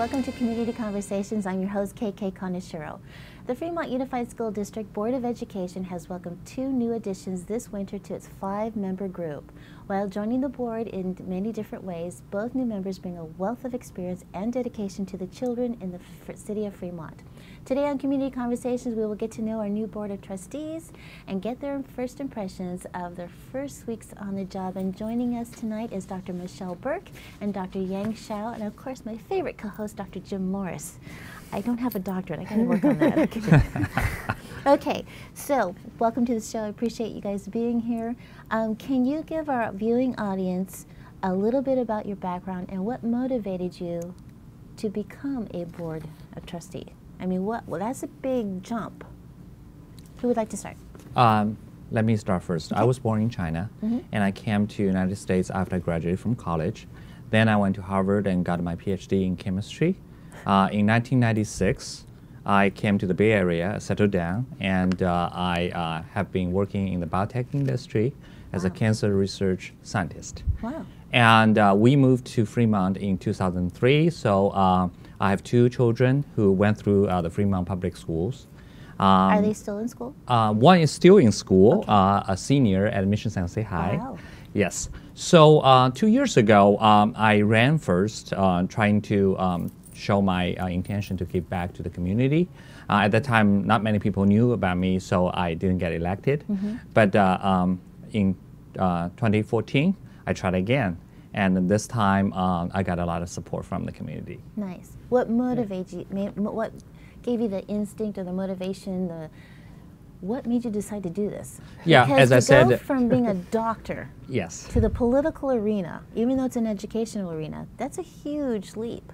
welcome to Community Conversations. I'm your host, KK Conishiro. The Fremont Unified School District Board of Education has welcomed 2 new additions this winter to its 5-member group. While joining the board in many different ways, both new members bring a wealth of experience and dedication to the children in the city of Fremont. Today on Community Conversations, we will get to know our new Board of Trustees and get their first impressions of their first weeks on the job. And joining us tonight is Dr. Michele Berke and Dr. Shao, and of course my favorite co-host, Dr. Jim Morris. I don't have a doctorate, I gotta work on that. Okay, so welcome to the show. I appreciate you guys being here. Can you give our viewing audience a little bit about your background and what motivated you to become a board of trustee? I mean, well, that's a big jump. Who would like to start? Let me start first. Okay. I was born in China, and I came to the United States after I graduated from college. Then I went to Harvard and got my PhD in chemistry. In 1996, I came to the Bay Area, settled down, and I have been working in the biotech industry as a cancer research scientist. Wow. And we moved to Fremont in 2003, so I have 2 children who went through the Fremont public schools. Are they still in school? One is still in school, Okay. a senior at Mission San Jose High. Wow. Yes. So 2 years ago, I ran first, trying to show my intention to give back to the community. At that time, not many people knew about me, so I didn't get elected. But in 2014, I tried again. And this time, I got a lot of support from the community. Nice. What motivates you? What gave you the instinct or the motivation? What made you decide to do this? Yeah, because as I said, to go from being a doctor yes, to the political arena, even though it's an educational arena, that's a huge leap.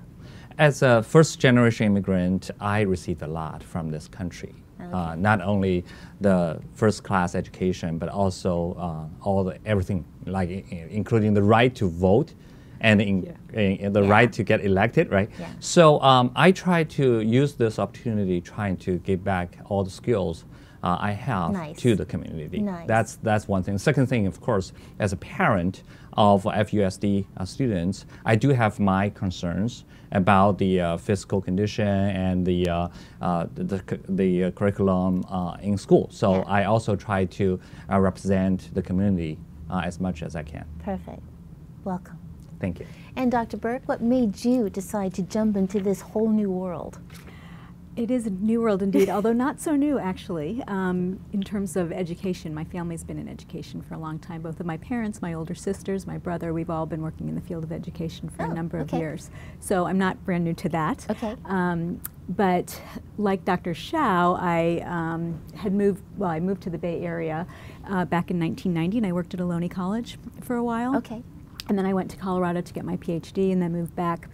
As a first-generation immigrant, I received a lot from this country. Okay. Not only the first-class education, but also everything, like including the right to vote and the right to get elected, right? Yeah. So I try to use this opportunity, trying to give back all the skills I have Nice. to the community. Nice. That's one thing. Second thing, of course, as a parent of FUSD students, I do have my concerns about the physical condition and the curriculum in school. So Yeah. I also try to represent the community as much as I can. Perfect. Welcome. Thank you. And Dr. Berke, what made you decide to jump into this whole new world? It is a new world indeed, although not so new actually. In terms of education, my family's been in education for a long time. Both of my parents, my older sisters, my brother, we've all been working in the field of education for a number of years. So I'm not brand new to that. Okay. But like Dr. Shao, I I moved to the Bay Area back in 1990, and I worked at Ohlone College for a while. Okay. And then I went to Colorado to get my PhD, and then moved back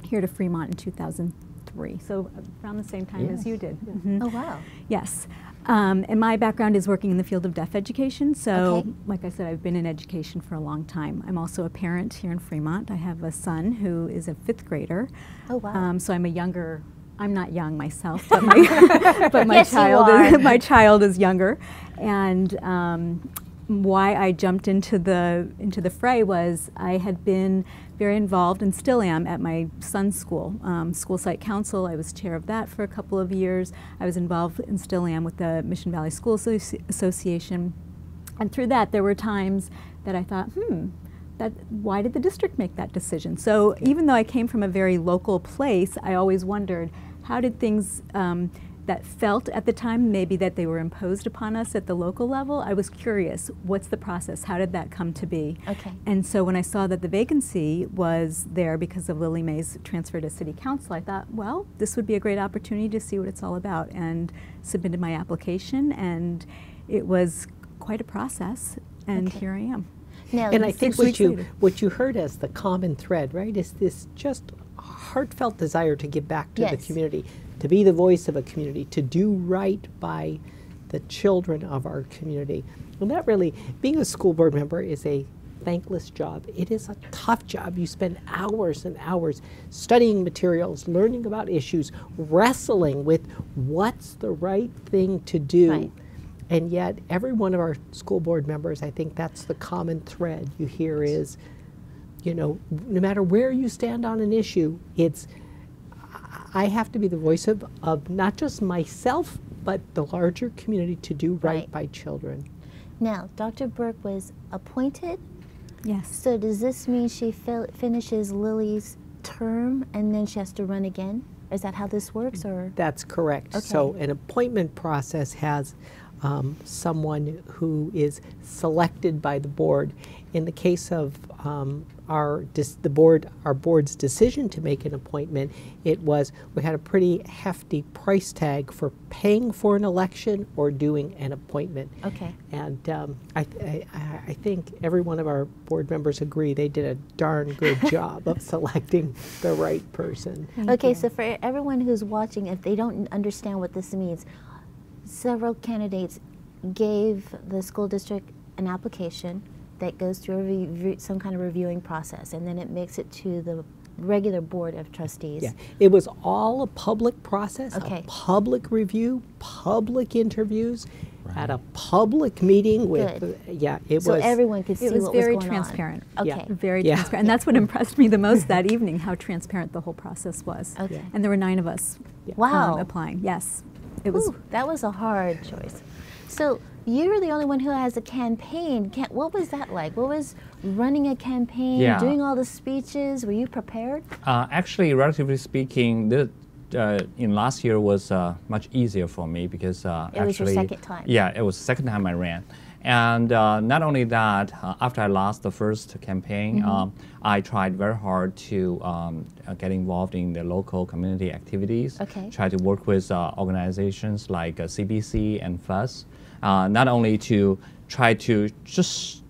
here to Fremont in 2003. So around the same time as you did. Oh, wow. Yes. And my background is working in the field of deaf education. So, Okay. like I said, I've been in education for a long time. I'm also a parent here in Fremont. I have a son who is a 5th grader. Oh, wow. So I'm not young myself, but my, but my Yes, you child are. is, my child is younger. And why I jumped into the fray was I had been very involved, and still am, at my son's school, school site council. I was chair of that for a couple of years. I was involved, and still am, with the Mission Valley School Association. And through that, there were times that I thought, why did the district make that decision? So even though I came from a very local place, I always wondered, how did things that felt at the time maybe that they were imposed upon us at the local level? I was curious, what's the process? How did that come to be? Okay. And so when I saw that the vacancy was there because of Lily May's transfer to City Council, I thought, well, this would be a great opportunity to see what it's all about, and submitted my application, and it was quite a process, and Okay. here I am. Now, And I think 6 weeks later. what you heard as the common thread, right, is this just heartfelt desire to give back to the Yes. community, to be the voice of a community, to do right by the children of our community. And that really, being a school board member is a thankless job. It is a tough job. You spend hours and hours studying materials, learning about issues, wrestling with what's the right thing to do. Right. And yet, every one of our school board members, I think that's the common thread you hear is, you know, no matter where you stand on an issue, it's I have to be the voice of not just myself, but the larger community to do right by children. Now, Dr. Berke was appointed. Yes. So does this mean she finishes Lily's term and then she has to run again? Is that how this works, or? That's correct. Okay. So an appointment process has someone who is selected by the board. In the case of our board's decision to make an appointment, we had a pretty hefty price tag for paying for an election or doing an appointment. Okay. And I think every one of our board members agree they did a darn good job of selecting the right person. Okay, so for everyone who's watching, if they don't understand what this means, several candidates gave the school district an application that goes through some kind of reviewing process, and then it makes it to the regular Board of Trustees. Yeah, it was all a public process, Okay. a public review, public interviews, at a public meeting with, it So was. everyone could see It was what was very going transparent. on. Yeah. Okay. Very Yeah. transparent. And that's what impressed me the most that evening, how transparent the whole process was. Okay. And there were 9 of us Wow. applying. Yes. It was. Ooh, that was a hard choice. So you're the only one who has a campaign. What was that like? What was running a campaign, Yeah. doing all the speeches? Were you prepared? Actually, relatively speaking, in last year was much easier for me because It was your second time. Yeah, it was the second time I ran. And not only that, after I lost the first campaign, I tried very hard to get involved in the local community activities. Okay. Try to work with organizations like CBC and FUS, not only to try to just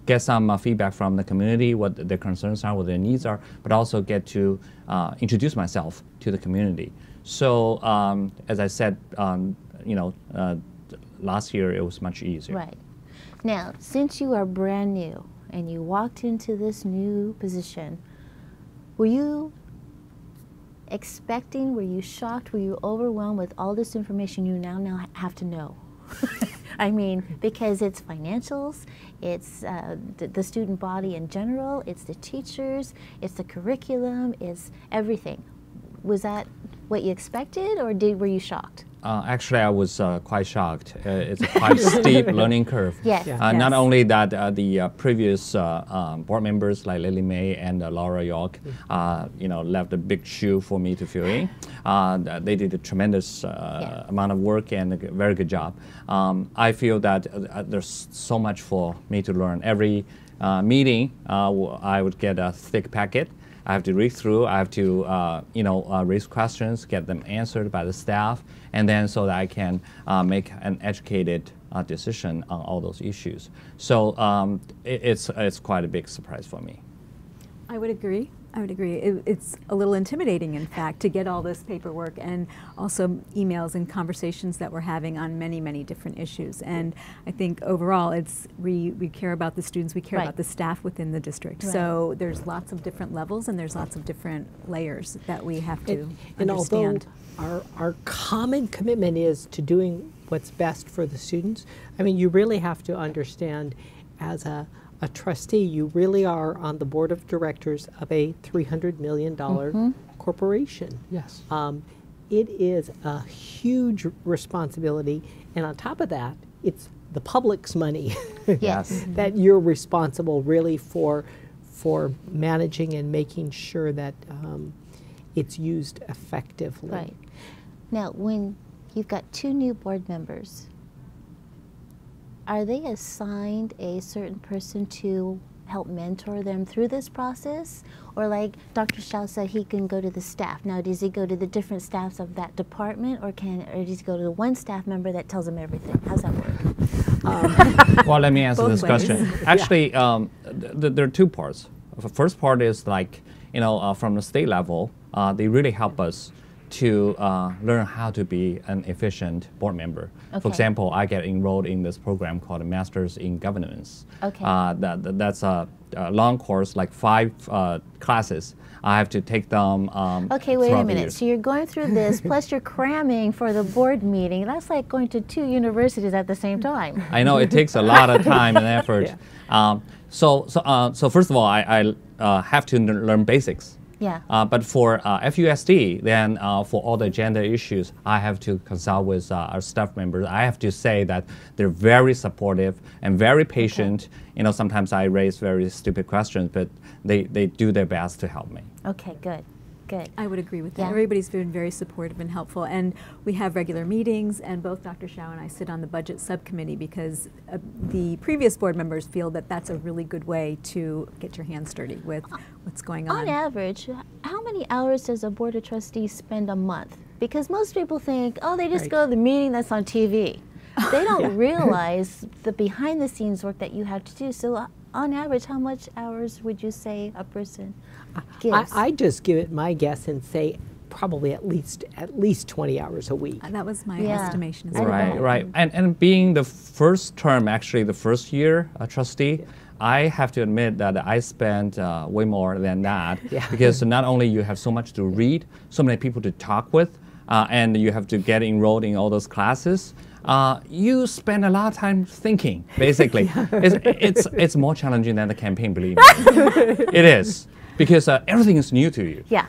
get some feedback from the community, what their concerns are, what their needs are, but also get to introduce myself to the community. So as I said, last year it was much easier. Right. Now, since you are brand new and you walked into this new position, were you expecting, were you shocked, were you overwhelmed with all this information you now have to know? I mean, because it's financials, it's the student body in general, it's the teachers, it's the curriculum, it's everything. Was that what you expected, or were you shocked? Actually, I was quite shocked. It's a quite steep learning curve. Yes. Yeah. Not only that, the previous board members like Lily May and Laura York, left a big shoe for me to fill in. They did a tremendous amount of work and a very good job. I feel that there's so much for me to learn. Every meeting, I would get a thick packet. I have to read through, I have to raise questions, get them answered by the staff, and then so that I can make an educated decision on all those issues. So it's quite a big surprise for me. I would agree. I would agree. It's a little intimidating, in fact, to get all this paperwork and also emails and conversations that we're having on many, many different issues. And I think overall, we care about the students, we care about the staff within the district. Right. So there's lots of different levels and there's lots of different layers that we have to And understand. although our common commitment is to doing what's best for the students, I mean, you really have to understand as a trustee, you really are on the board of directors of a $300 million corporation. Yes. It is a huge responsibility, and on top of that, it's the public's money Yes. that you're responsible really for managing and making sure that it's used effectively. Right. Now, when you've got 2 new board members, are they assigned a certain person to help mentor them through this process? Or like Dr. Shao said, he can go to the staff. Now, does he go to the different staffs of that department, or does he go to the one staff member that tells him everything? How's that work? Well, let me answer Both this ways. question. Actually, there are 2 parts. The first part is like, from the state level, they really help us to learn how to be an efficient board member. Okay. For example, I get enrolled in this program called Masters in Governance. Okay. That's a long course, like 5 classes. I have to take them. Okay, wait a throughout the minute. years. So you're going through this, plus you're cramming for the board meeting. That's like going to 2 universities at the same time. I know it takes a lot of time and effort. So first of all, I have to learn basics Yeah. But for FUSD, then for all the gender issues, I have to consult with our staff members. I have to say that they're very supportive and very patient. You know, sometimes I raise very stupid questions, but they do their best to help me. Okay, good. Good. I would agree with that. Yeah. Everybody's been very supportive and helpful, and we have regular meetings, and both Dr. Shao and I sit on the budget subcommittee because the previous board members feel that that's a really good way to get your hands dirty with what's going on. On average, how many hours does a board of trustees spend a month? Because most people think, oh, they just go to the meeting that's on TV. They don't realize the behind the scenes work that you have to do. So on average, how much hours would you say a person gives? I just give it my guess and say probably at least 20 hours a week. That was my Yeah. estimation as well. Right, right. And being the first term, actually the first year trustee, I have to admit that I spent way more than that because not only you have so much to read, so many people to talk with, and you have to get enrolled in all those classes. You spend a lot of time thinking, basically. It's more challenging than the campaign, believe me. It is, because everything is new to you. Yeah.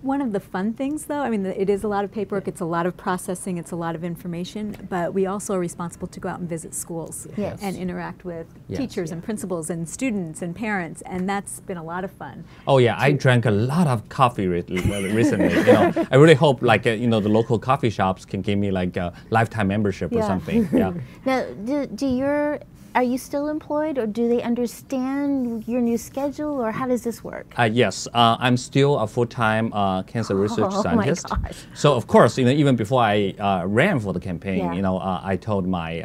One of the fun things, though, I mean, it is a lot of paperwork, it's a lot of processing, it's a lot of information, but we also are responsible to go out and visit schools Yes. and interact with Yes. teachers and principals and students and parents, and that's been a lot of fun. Oh yeah, I drank a lot of coffee recently. You know, I really hope like you know the local coffee shops can give me like a lifetime membership or Yeah. something. Yeah. Now, are you still employed, or do they understand your new schedule, or how does this work? Yes, I'm still a full-time cancer research Oh my scientist. gosh. So of course, you know, even before I ran for the campaign, Yeah. you know, I told my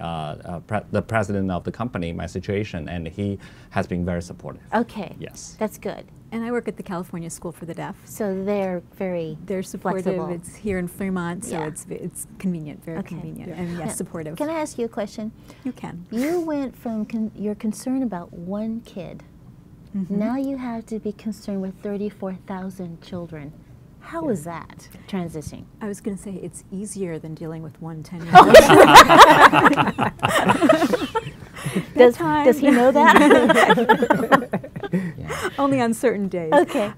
the president of the company my situation, and he has been very supportive. Okay. Yes. That's good. And I work at the California School for the Deaf. So they're very They're supportive. flexible. It's here in Fremont, so Yeah. it's convenient, very Okay. convenient, Yeah. and Now, yes, supportive. Can I ask you a question? You can. You went from your concern about one kid. Now you have to be concerned with 34,000 children. How is that transitioning? I was going to say it's easier than dealing with one 10-year-old. Does he know that? Only on certain days. Okay.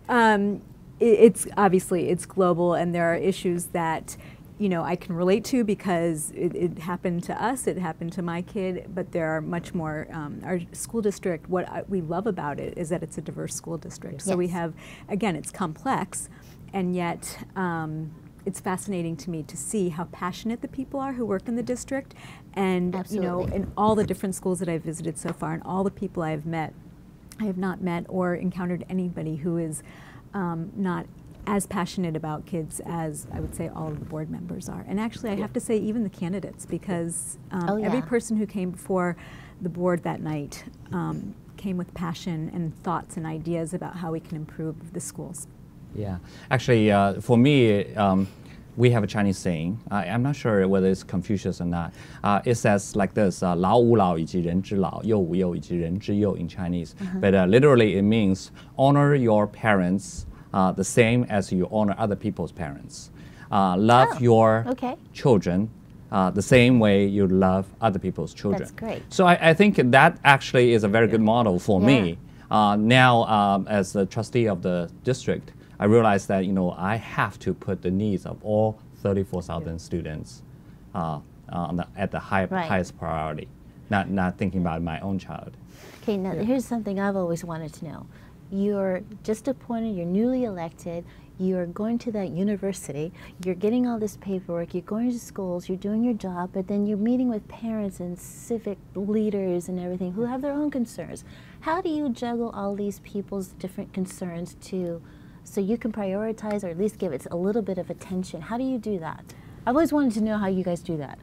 It's obviously it's global, and there are issues that I can relate to because it happened to us, it happened to my kid, but there are much more. Our school district, we love about it is that it's a diverse school district. So we Yes. have, again, it's complex, and yet it's fascinating to me to see how passionate the people are who work in the district, and Absolutely. in all the different schools that I've visited so far, and all the people I have met. I have not met or encountered anybody who is not as passionate about kids as I would say all of the board members are. And actually, I have to say even the candidates, because every person who came before the board that night came with passion and thoughts and ideas about how we can improve the schools. Yeah, actually, for me, we have a Chinese saying. I'm not sure whether it's Confucius or not. It says like this: 老吾老以及人之老，幼吾幼以及人之幼 in Chinese. But literally, it means honor your parents the same as you honor other people's parents. Love your children the same way you love other people's children. That's great. So I think that actually is a very good model for me. Now, as the trustee of the district, I realize that I have to put the needs of all 34,000 students at the highest priority, not thinking about my own child. Okay, now here's something I've always wanted to know. You're just appointed, you're newly elected, you're going to that university, you're getting all this paperwork, you're going to schools, you're doing your job, but then you're meeting with parents and civic leaders and everything who have their own concerns. How do you juggle all these people's different concerns so you can prioritize or at least give it a little bit of attention? How do you do that? I've always wanted to know how you guys do that.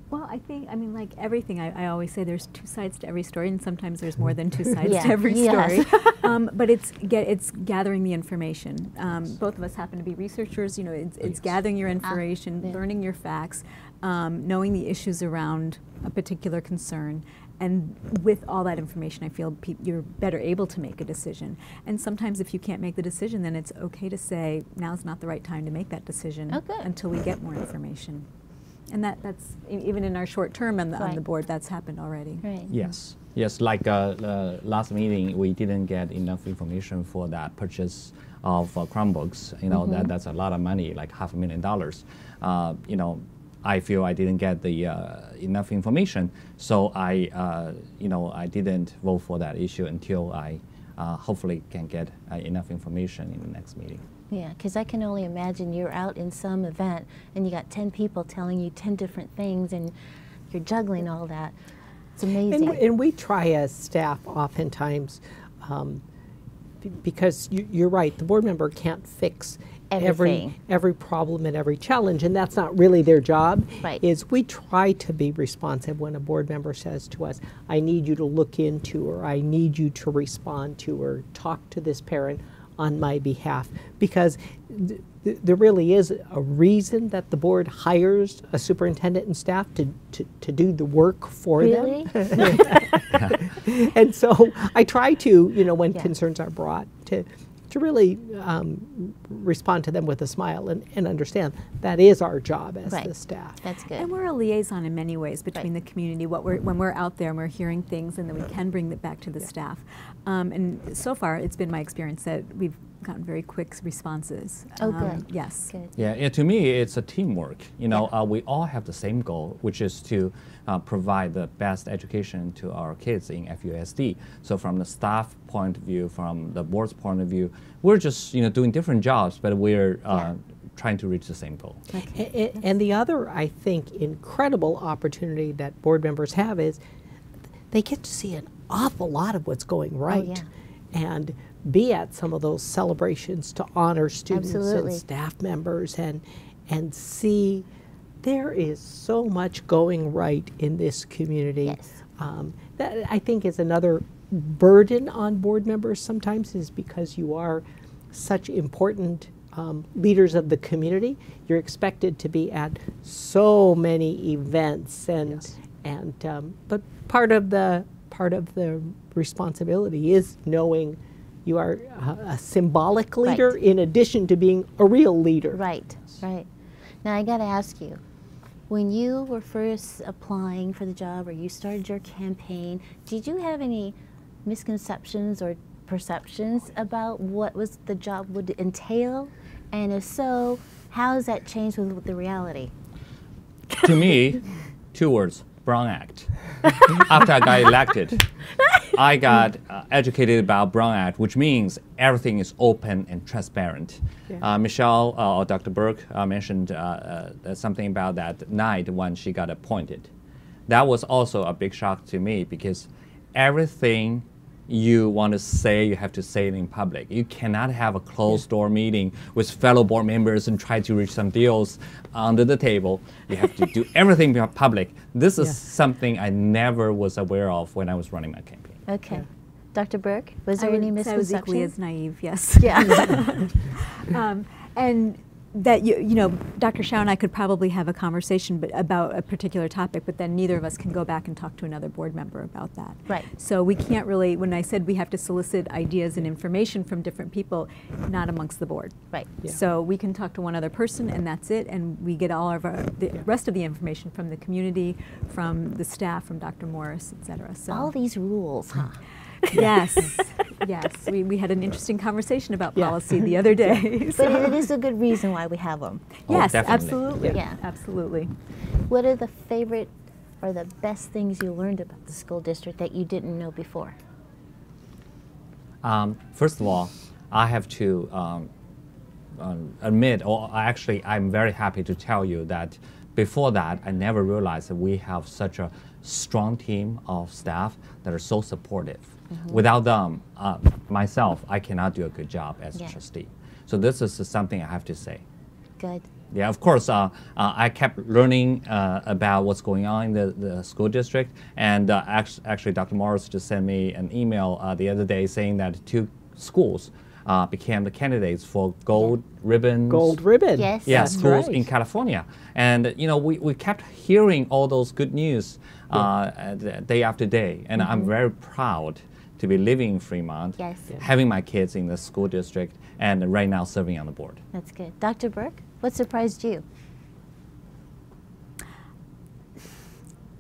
Well, I mean, like everything, I always say there's two sides to every story, and sometimes there's more than two sides to every story. But it's gathering the information. Both of us happen to be researchers. It's gathering your information, learning your facts, knowing the issues around a particular concern. And with all that information, I feel you're better able to make a decision. And sometimes if you can't make the decision, then it's okay to say, now's not the right time to make that decision until we get more information. And that's even in our short term on the Right. board, that's happened already. Right. Yes, yes. Like last meeting, we didn't get enough information for that purchase of Chromebooks. You know, that's a lot of money, like $500,000. You know, I feel I didn't get the enough information, so you know, I didn't vote for that issue until I hopefully can get enough information in the next meeting. Yeah, because I can only imagine you're out in some event and you got 10 people telling you 10 different things and you're juggling all that. It's amazing. And we try as staff oftentimes, because you're right, the board member can't fix Everything. every problem and every challenge, and that's not really their job. Right. Is we try to be responsive when a board member says to us, I need you to look into, or I need you to respond to, or talk to this parent on my behalf, because there really is a reason that the board hires a superintendent and staff to do the work for Really? them. And so I try to, you know, when Yeah. concerns are brought, to really respond to them with a smile and understand that is our job as Right. the staff. That's good. And we're a liaison in many ways between Right. the community, when we're out there and we're hearing things, and then we can bring it back to the staff. And so far, it's been my experience that we've gotten very quick responses. Oh, good. Yes. Good. Yeah, to me, it's a teamwork. You know, we all have the same goal, which is to provide the best education to our kids in FUSD. So from the staff point of view, from the board's point of view, we're just, you know, doing different jobs, but we're trying to reach the same goal. And the other, I think, incredible opportunity that board members have is they get to see an awful lot of what's going right. And be at some of those celebrations to honor students Absolutely. and staff members and see there is so much going right in this community. Yes. That I think is another burden on board members sometimes, is because you are such important leaders of the community. You're expected to be at so many events, but part of the responsibility is knowing you are a symbolic leader Right. in addition to being a real leader. Right, right. Now I got to ask you, when you were first applying for the job or you started your campaign, did you have any misconceptions or perceptions about what the job would entail? And if so, how has that changed with the reality? To me, 2 words: Brown Act. After I got elected, I got educated about Brown Act, which means everything is open and transparent. Michele or Dr. Berke mentioned something about that night when she got appointed. That was also a big shock to me, because everything you want to say, you have to say it in public. You cannot have a closed-door meeting with fellow board members and try to reach some deals under the table. You have to do everything public. This is something I never was aware of when I was running my campaign. Okay. Dr. Berke, was there I any would say I was misconceptions? equally as naive, yes. Yeah. And that, you know, Dr. Shao and I could probably have a conversation about a particular topic, but then neither of us can go back and talk to another board member about that. Right. So we can't really, when I said we have to solicit ideas and information from different people, not amongst the board. Right. Yeah. So we can talk to one other person, and that's it, and we get all of the rest of the information from the community, from the staff, from Dr. Morris, et cetera. So All these rules, huh? yes, yes. We had an interesting conversation about Yeah. policy the other day. But it is a good reason why we have them. Oh, Yes, definitely. absolutely. Yeah. Absolutely. What are the favorite or the best things you learned about the school district that you didn't know before? First of all, I have to admit, or actually I'm very happy to tell you that before that, I never realized that we have such a strong team of staff that are so supportive. Without them, myself, I cannot do a good job as a trustee. So this is something I have to say. Good. Yeah, of course, I kept learning about what's going on in the school district, and actually Dr. Morris just sent me an email the other day saying that 2 schools became the candidates for gold ribbons. Gold ribbon. Yes. Yeah, That's schools right. in California. And you know, we kept hearing all those good news day after day, and I'm very proud to be living in Fremont, Yes. having my kids in the school district, and right now serving on the board. That's good. Dr. Berke, what surprised you?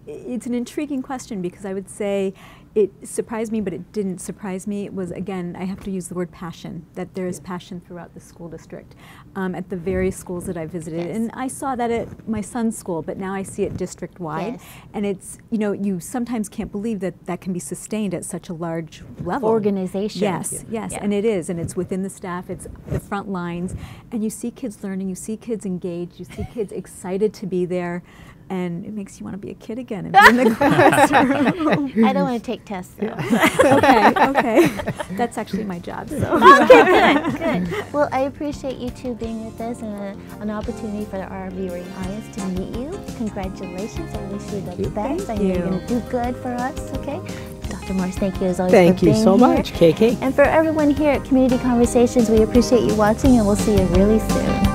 it's an intriguing question, because I would say it surprised me, but it didn't surprise me. It was, again, I have to use the word passion, that there is passion throughout the school district at the various schools that I visited. Yes. And I saw that at my son's school, but now I see it district-wide. Yes. And it's, you know, you sometimes can't believe that that can be sustained at such a large level. Organization. Yes, yes, Yeah. and it is, and it's within the staff, it's the front lines, and you see kids learning, you see kids engaged, you see kids excited to be there, and it makes you want to be a kid again and be in the classroom. I don't want to take tests, though. Okay. That's actually my job, so. Okay, good. Well, I appreciate you two being with us, and an opportunity for our viewing audience to meet you. Congratulations. I wish you the best. I know you're going to do good for us, okay? Dr. Morse, thank you as always Thank for you being so here. much, KK. And for everyone here at Community Conversations, we appreciate you watching, and we'll see you really soon.